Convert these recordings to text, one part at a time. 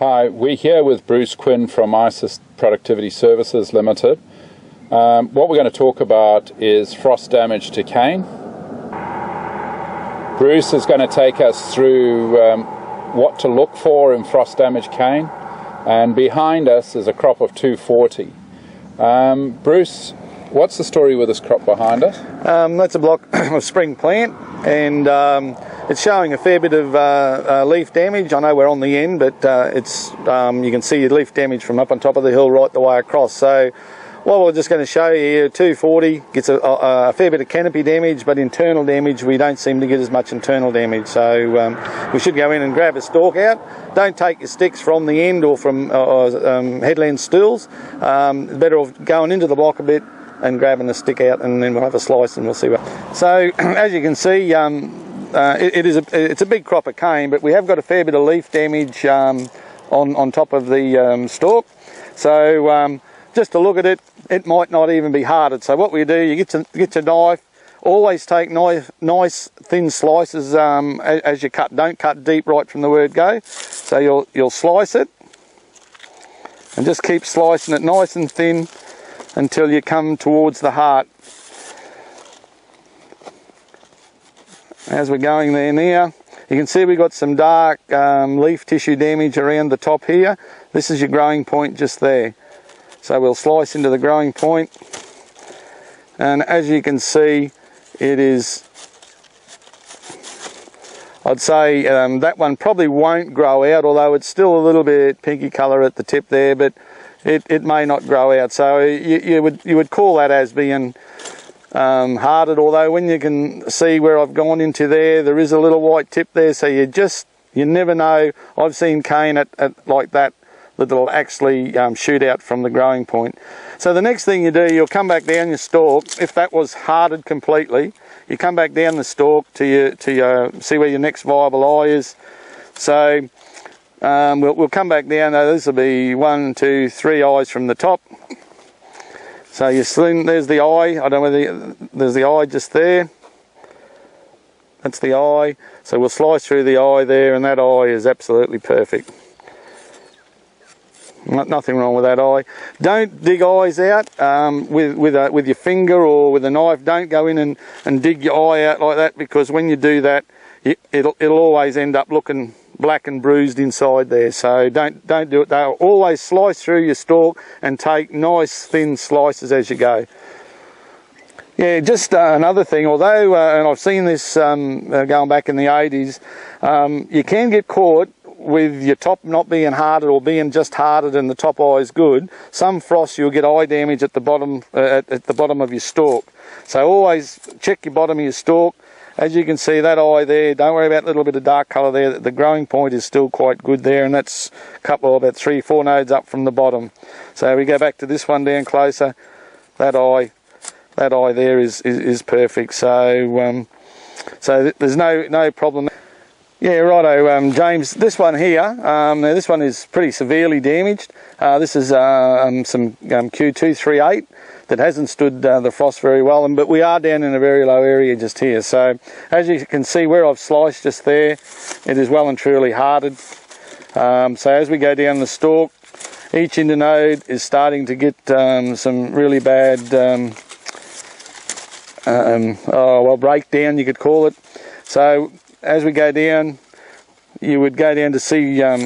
Hi, we're here with Bruce Quinn from ISIS Productivity Services Limited. What we're going to talk about is frost damage to cane. Bruce is going to take us through what to look for in frost damaged cane, and behind us is a crop of 240. Bruce, what's the story with this crop behind us? That's a block of spring plant, and it's showing a fair bit of leaf damage. I know we're on the end, but you can see leaf damage from up on top of the hill right the way across. So what we're just going to show you here, 240 gets a fair bit of canopy damage, but internal damage we don't seem to get as much internal damage. So we should go in and grab a stalk out. Don't take your sticks from the end or from headland stools. Better off going into the block a bit and grabbing the stick out, and then we'll have a slice and we'll see what. So as you can see, it's a big crop of cane, but we have got a fair bit of leaf damage on top of the stalk. So just to look at it, it might not even be hearted. So what we do, you get your knife. Always take nice thin slices as you cut. Don't cut deep right from the word go. So you'll slice it, and just keep slicing it nice and thin until you come towards the heart. As we're going there now, you can see we've got some dark leaf tissue damage around the top here. This is your growing point just there. So we'll slice into the growing point, and as you can see, it is, I'd say that one probably won't grow out, although it's still a little bit pinky colour at the tip there, but it may not grow out. So you would call that as being hearted, although when you can see where I've gone into there is a little white tip there, so you never know. I've seen cane at like that that'll actually shoot out from the growing point. So the next thing you do, you'll come back down your stalk. If that was hearted completely, you come back down the stalk to see where your next viable eye is. So we'll come back down. Now this will be 1, 2, 3 eyes from the top. So you sling, there's the eye. I don't know whether there's the eye just there. That's the eye. So we'll slice through the eye there, and that eye is absolutely perfect. Nothing wrong with that eye. Don't dig eyes out with your finger or with a knife. Don't go in and dig your eye out like that, because when you do that, it'll always end up looking black and bruised inside there. So don't do it. They'll always slice through your stalk and take nice thin slices as you go. Yeah, just another thing, although, and I've seen this going back in the 80s, you can get caught with your top not being hearted or being just hearted and the top eye is good. Some frost you'll get eye damage at the bottom at the bottom of your stalk. So always check your bottom of your stalk. As you can see, that eye there, don't worry about a little bit of dark colour there. The growing point is still quite good there, and that's a couple of about 3-4 nodes up from the bottom. So we go back to this one down closer. That eye there is perfect. So there's no problem. Yeah, righto, James. This one here, now this one is pretty severely damaged. This is some Q238 that hasn't stood the frost very well, but we are down in a very low area just here. So as you can see where I've sliced just there, it is well and truly hearted. So as we go down the stalk, each internode is starting to get some really bad, breakdown you could call it. So as we go down, you would go down to see how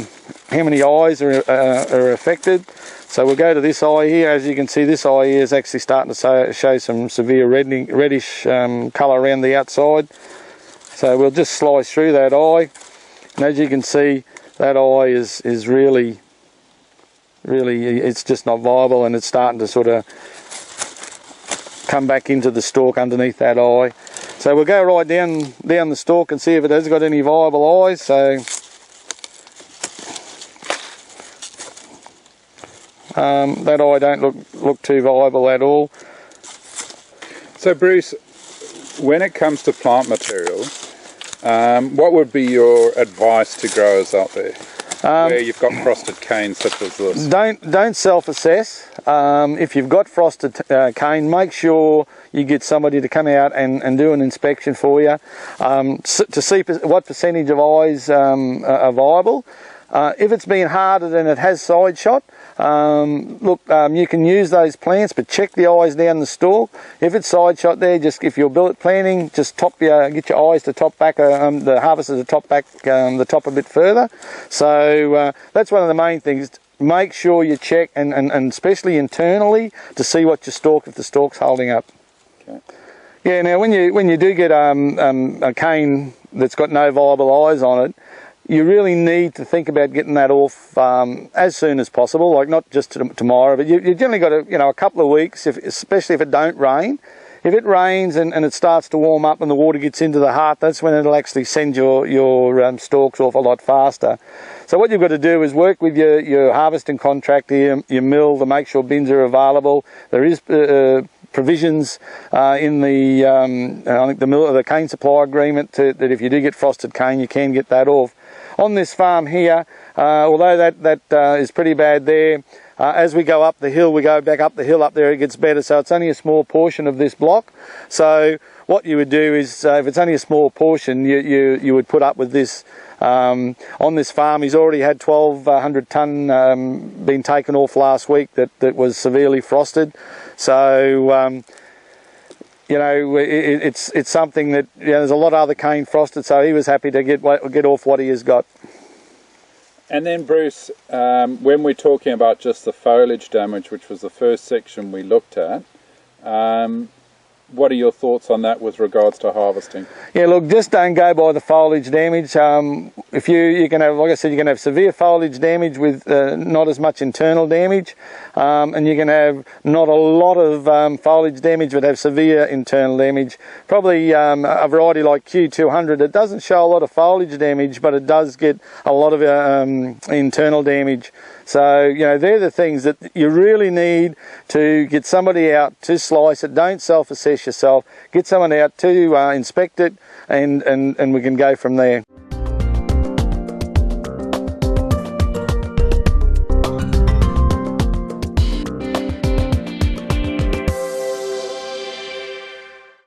many eyes are affected. So we'll go to this eye here. As you can see, this eye here is actually starting to show some severe reddish colour around the outside. So we'll just slice through that eye, and as you can see, that eye is really, it's just not viable, and it's starting to sort of come back into the stalk underneath that eye. So we'll go right down the stalk and see if it has got any viable eyes. So that eye don't look too viable at all. So Bruce, when it comes to plant material, what would be your advice to growers out there where you've got frosted cane such as this? Don't self-assess. If you've got frosted cane, make sure you get somebody to come out and do an inspection for you to see what percentage of eyes are viable. If it's been harder than it has side shot, you can use those plants, but check the eyes down the stalk. If it's side shot there, just if you're billet planting, just get your eyes to top back, the harvester to top back the top a bit further. So that's one of the main things. Make sure you check, and especially internally, to see what your stalk, if the stalk's holding up. Okay. Yeah. Now, when you do get a cane that's got no viable eyes on it, you really need to think about getting that off as soon as possible. Like not just tomorrow, but you generally got a couple of weeks, especially if it don't rain. If it rains and it starts to warm up and the water gets into the heart, that's when it'll actually send your stalks off a lot faster. So what you've got to do is work with your harvesting contractor, your mill, to make sure bins are available. There is provisions in the I think the cane supply agreement that if you do get frosted cane, you can get that off. On this farm here, although that is pretty bad there, as we go up the hill, we go back up the hill up there, it gets better. So it's only a small portion of this block. So what you would do is, if it's only a small portion, you would put up with this. On this farm, he's already had 1,200 tonne been taken off last week that was severely frosted. So it's something that there's a lot of other cane frosted. So he was happy to get off what he has got. And then Bruce, when we're talking about just the foliage damage, which was the first section we looked at, what are your thoughts on that with regards to harvesting? Yeah, look, just don't go by the foliage damage. If you can have, like I said, you can have severe foliage damage with not as much internal damage, and you can have not a lot of foliage damage but have severe internal damage. Probably a variety like Q200, it doesn't show a lot of foliage damage, but it does get a lot of internal damage. So, they're the things that you really need to get somebody out to slice it. Don't self-assess yourself. Get someone out to inspect it, and we can go from there.